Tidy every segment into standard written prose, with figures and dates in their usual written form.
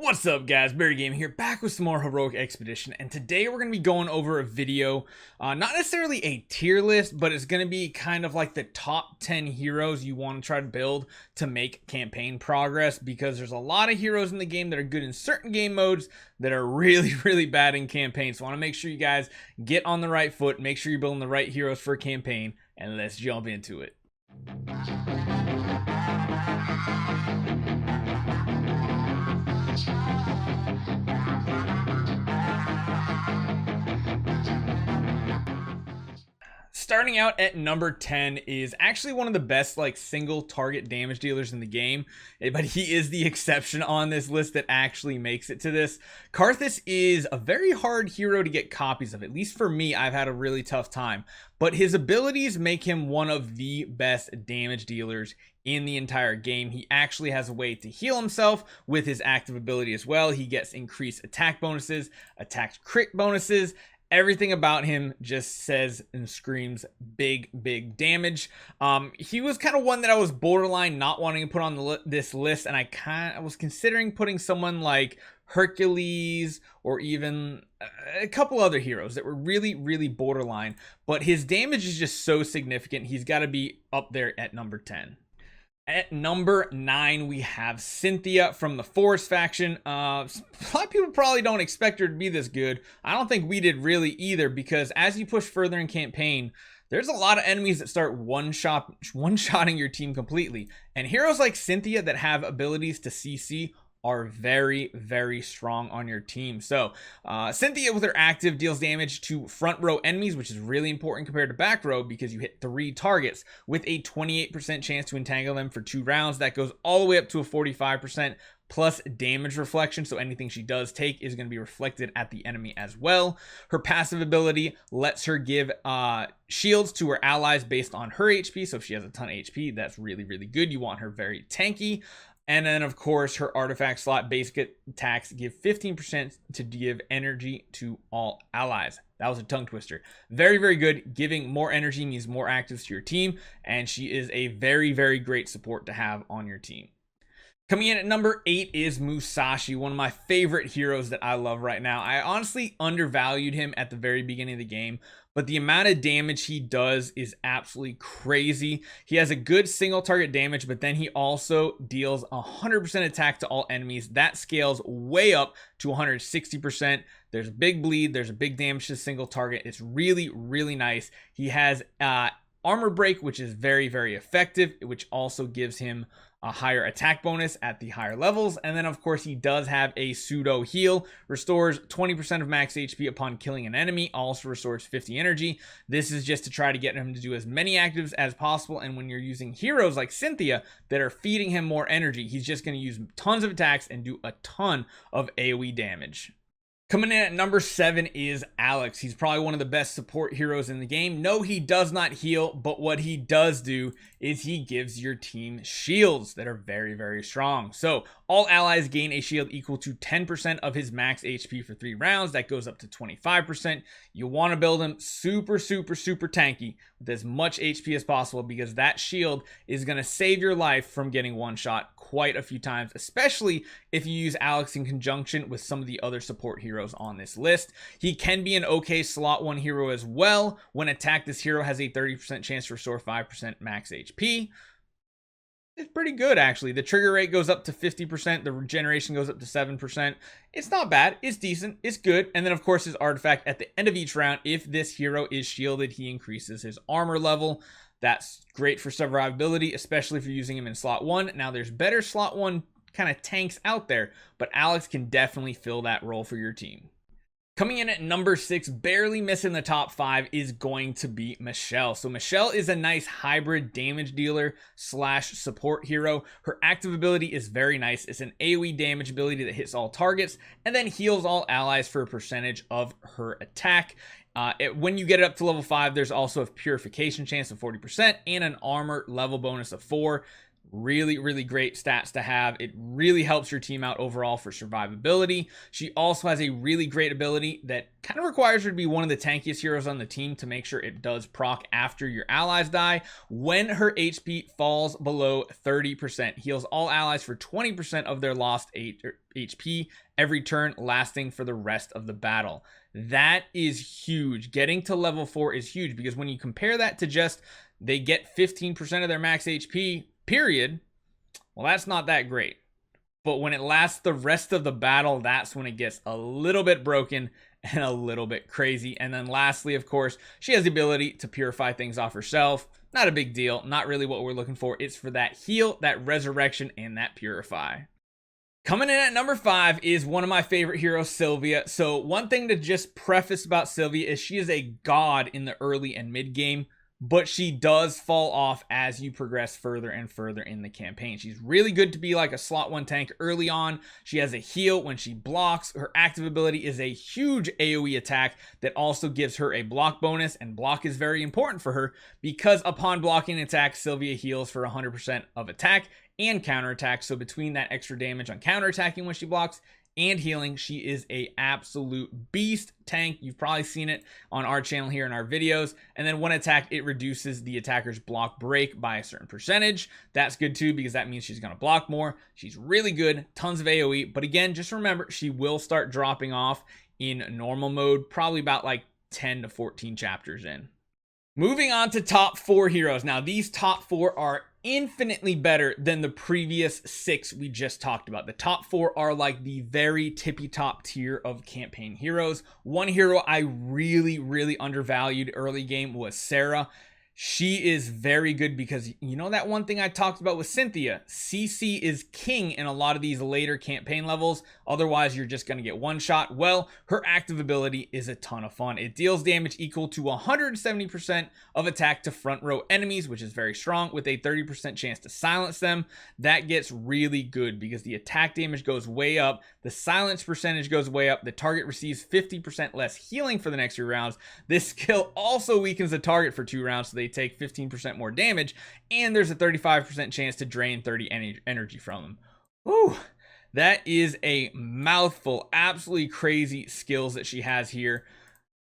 What's up guys, Barry Game here, back with some more Heroic Expedition, and today we're going to be going over a video, not necessarily a tier list, but it's going to be kind of like the top 10 heroes you want to try to build to make campaign progress, because there's a lot of heroes in the game that are good in certain game modes that are really bad in campaign. So I want to make sure you guys get on the right foot, make sure you're building the right heroes for a campaign, and let's jump into it. Starting out at number 10 is actually one of the best single target damage dealers in the game, but he is the exception on this list that actually makes it to this. Karthus is a very hard hero to get copies of. At least for me, I've had a really tough time, but his abilities make him one of the best damage dealers in the entire game. He actually has a way to heal himself with his active ability as well. He gets increased attack bonuses, attack crit bonuses. Everything about him just says and screams big damage. He was kind of one that I was borderline not wanting to put on this list, and I was considering putting someone like Hercules or even a couple other heroes that were really borderline, but his damage is just so significant. He's got to be up there at number 10. At number 9, we have Cynthia from the Forest faction. A lot of people probably don't expect her to be this good. I don't think we did really either, because as you push further in campaign, there's a lot of enemies that start one-shotting your team completely. And heroes like Cynthia that have abilities to CC are very strong on your team. So Cynthia with her active deals damage to front row enemies, which is really important compared to back row, because you hit 3 targets with a 28% chance to entangle them for 2 rounds. That goes all the way up to a 45% plus damage reflection, so anything she does take is going to be reflected at the enemy as well. Her passive ability lets her give shields to her allies based on her HP, so if she has a ton of HP, that's really good. You want her very tanky. And then, of course, her artifact slot basic attacks give 15% to give energy to all allies. That was a tongue twister. Very good. Giving more energy means more actives to your team, and she is a very great support to have on your team. Coming in at number 8 is Musashi, one of my favorite heroes that I love right now. I honestly undervalued him at the very beginning of the game, but the amount of damage he does is absolutely crazy. He has a good single target damage, but then he also deals 100% attack to all enemies. That scales way up to 160%. There's a big bleed, there's a big damage to single target. It's really nice. He has armor break, which is very effective, which also gives him a higher attack bonus at the higher levels. And then, of course, he does have a pseudo heal, restores 20% of max HP upon killing an enemy, also restores 50 energy. This is just to try to get him to do as many actives as possible. And when you're using heroes like Cynthia that are feeding him more energy, he's just going to use tons of attacks and do a ton of AoE damage. Coming in at number 7 is Alex. He's probably one of the best support heroes in the game. No, he does not heal, but what he does do is he gives your team shields that are very strong. So all allies gain a shield equal to 10% of his max HP for 3 rounds. That goes up to 25%. You want to build him super tanky with as much HP as possible, because that shield is going to save your life from getting one shot quite a few times, especially if you use Alex in conjunction with some of the other support heroes on this list. He can be an okay slot 1 hero as well. When attacked, this hero has a 30% chance to restore 5% max HP. It's pretty good, actually. The trigger rate goes up to 50%. The regeneration goes up to 7%. It's not bad. It's decent. It's good. And then, of course, his artifact at the end of each round, if this hero is shielded, he increases his armor level. That's great for survivability, especially if you're using him in slot 1. Now, there's better slot 1 kind of tanks out there, but Alex can definitely fill that role for your team. Coming in at number 6, barely missing the top 5, is going to be Michelle. So Michelle is a nice hybrid damage dealer / support hero. Her active ability is very nice. It's an AoE damage ability that hits all targets and then heals all allies for a percentage of her attack. When you get it up to level 5, there's also a purification chance of 40% and an armor level bonus of 4. Really great stats to have. It really helps your team out overall for survivability. She also has a really great ability that kind of requires her to be one of the tankiest heroes on the team to make sure it does proc after your allies die. When her HP falls below 30%, heals all allies for 20% of their lost HP every turn, lasting for the rest of the battle. That is huge. Getting to level 4 is huge, because when you compare that to just they get 15% of their max HP, period, well, that's not that great. But when it lasts the rest of the battle, that's when it gets a little bit broken and a little bit crazy. And then lastly, of course, she has the ability to purify things off herself. Not a big deal. Not really what we're looking for. It's for that heal, that resurrection, and that purify. Coming in at number 5 is one of my favorite heroes, Sylvia. So one thing to just preface about Sylvia is she is a god in the early and mid game, but she does fall off as you progress further and further in the campaign. She's really good to be like a slot 1 tank early on. She has a heal when she blocks. Her active ability is a huge AoE attack that also gives her a block bonus, and block is very important for her because upon blocking an attack, Sylvia heals for 100% of attack and counterattack. So between that extra damage on counterattacking when she blocks and healing, she is a absolute beast tank. You've probably seen it on our channel here in our videos. And then one attack, it reduces the attacker's block break by a certain percentage. That's good too, because that means she's going to block more. She's really good, tons of AoE. But again, just remember, she will start dropping off in normal mode, probably about like 10 to 14 chapters in. Moving on to top 4 heroes. Now, these top 4 are infinitely better than the previous 6 we just talked about. The top 4 are like the very tippy top tier of campaign heroes. One hero I really undervalued early game was Sarah. She is very good because, you know, that one thing I talked about with Cynthia, CC is king in a lot of these later campaign levels. Otherwise, you're just going to get one shot. Well, her active ability is a ton of fun. It deals damage equal to 170% of attack to front row enemies, which is very strong, with a 30% chance to silence them. That gets really good because the attack damage goes way up. The silence percentage goes way up. The target receives 50% less healing for the next 3 rounds. This skill also weakens the target for 2 rounds, so they take 15% more damage, and there's a 35% chance to drain 30 energy from them. Whew, that is a mouthful. Absolutely crazy skills that she has here.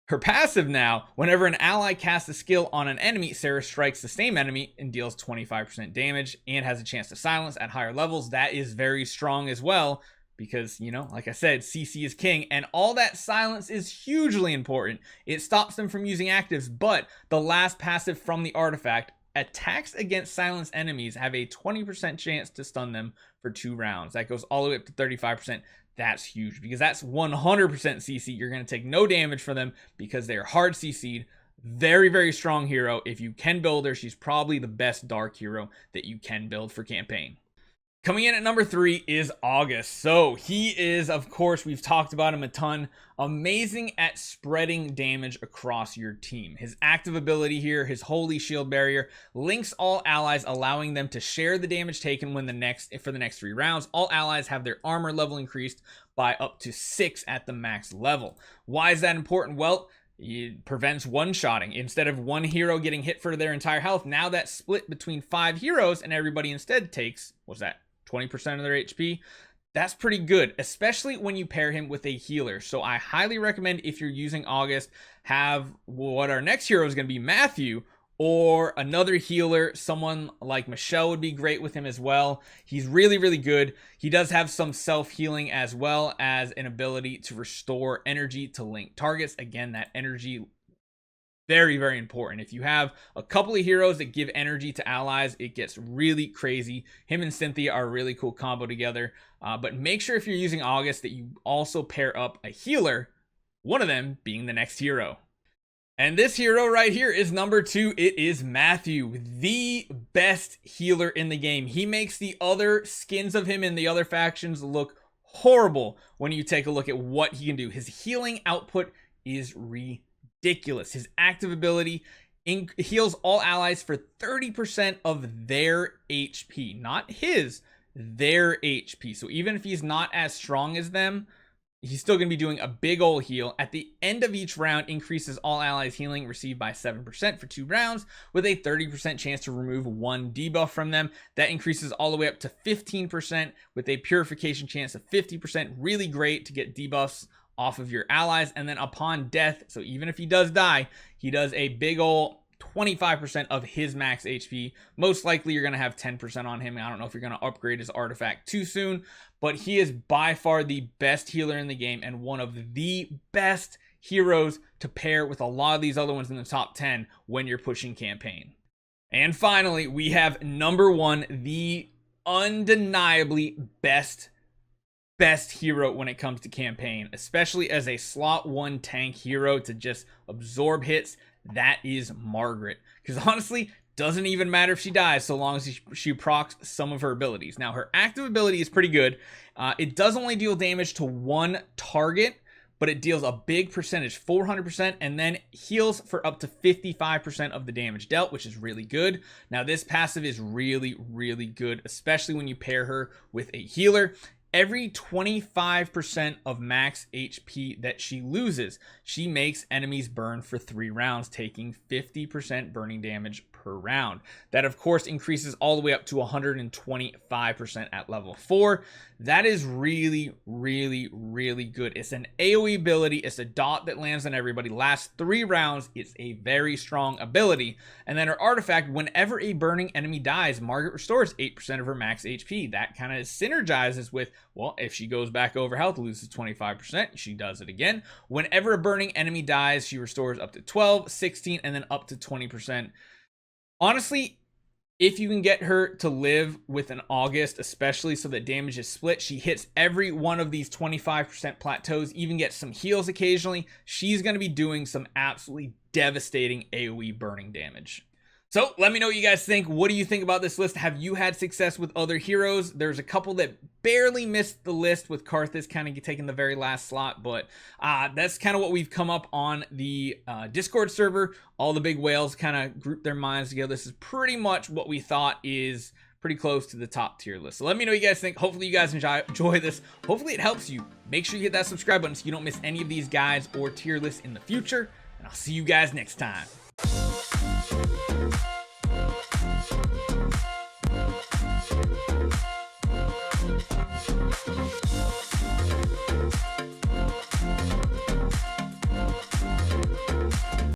Her passive now, whenever an ally casts a skill on an enemy, Sarah strikes the same enemy and deals 25% damage and has a chance to silence at higher levels. That is very strong as well, because, you know, like I said, CC is king, and all that silence is hugely important. It stops them from using actives, but the last passive from the artifact, attacks against silenced enemies have a 20% chance to stun them for 2 rounds. That goes all the way up to 35%. That's huge because that's 100% CC. You're going to take no damage from them because they're hard CC'd. Very strong hero. If you can build her, she's probably the best dark hero that you can build for campaign. Coming in at number 3 is August. So he is, of course, we've talked about him a ton, amazing at spreading damage across your team. His active ability here, his Holy Shield Barrier, links all allies, allowing them to share the damage taken for the next 3 rounds. All allies have their armor level increased by up to 6 at the max level. Why is that important? Well, it prevents one-shotting. Instead of one hero getting hit for their entire health, now that's split between 5 heroes, and everybody instead takes, what's that, 20% of their HP. That's pretty good, especially when you pair him with a healer. So I highly recommend, if you're using August, have what our next hero is going to be, Matthew, or another healer. Someone like Michelle would be great with him as well. He's really good. He does have some self-healing as well as an ability to restore energy to linked targets. Again, that energy, very important. If you have a couple of heroes that give energy to allies, it gets really crazy. Him and Cynthia are a really cool combo together. But make sure if you're using August that you also pair up a healer, one of them being the next hero. And this hero right here is number 2. It is Matthew, the best healer in the game. He makes the other skins of him in the other factions look horrible when you take a look at what he can do. His healing output is ridiculous. His active ability heals all allies for 30% of their HP, not his, their HP. So even if he's not as strong as them, he's still going to be doing a big ol' heal. At the end of each round, increases all allies healing received by 7% for 2 rounds, with a 30% chance to remove 1 debuff from them. That increases all the way up to 15% with a purification chance of 50%. Really great to get debuffs off of your allies. And then upon death, so even if he does die, he does a big ol' 25% of his max HP. Most likely you're going to have 10% on him. I don't know if you're going to upgrade his artifact too soon, but he is by far the best healer in the game and one of the best heroes to pair with a lot of these other ones in the top 10 when you're pushing campaign. And finally, we have number 1, the undeniably best hero when it comes to campaign, especially as a slot 1 tank hero to just absorb hits. That is Margaret, because honestly, doesn't even matter if she dies so long as she procs some of her abilities. Now, her active ability is pretty good. It does only deal damage to 1 target, but it deals a big percentage, 400%, and then heals for up to 55% of the damage dealt, which is really good. Now, this passive is really, really good, especially when you pair her with a healer. Every 25% of max HP that she loses, she makes enemies burn for 3 rounds, taking 50% burning damage per round. That, of course, increases all the way up to 125% at level 4. That is really, really, really good. It's an AoE ability. It's a dot that lands on everybody. Lasts 3 rounds. It's a very strong ability. And then her artifact, whenever a burning enemy dies, Margaret restores 8% of her max HP. That kind of synergizes with, well, if she goes back over health, loses 25%, she does it again. Whenever a burning enemy dies, she restores up to 12, 16, and then up to 20%. Honestly, if you can get her to live with an August, especially so that damage is split, she hits every one of these 25% plateaus, even gets some heals occasionally. She's going to be doing some absolutely devastating AoE burning damage. So let me know what you guys think. What do you think about this list? Have you had success with other heroes? There's a couple that barely missed the list, with Karthus kind of taking the very last slot, but that's kind of what we've come up on the Discord server. All the big whales kind of grouped their minds together. This is pretty much what we thought is pretty close to the top tier list. So let me know what you guys think. Hopefully you guys enjoy this. Hopefully it helps you. Make sure you hit that subscribe button so you don't miss any of these guides or tier lists in the future, and I'll see you guys next time.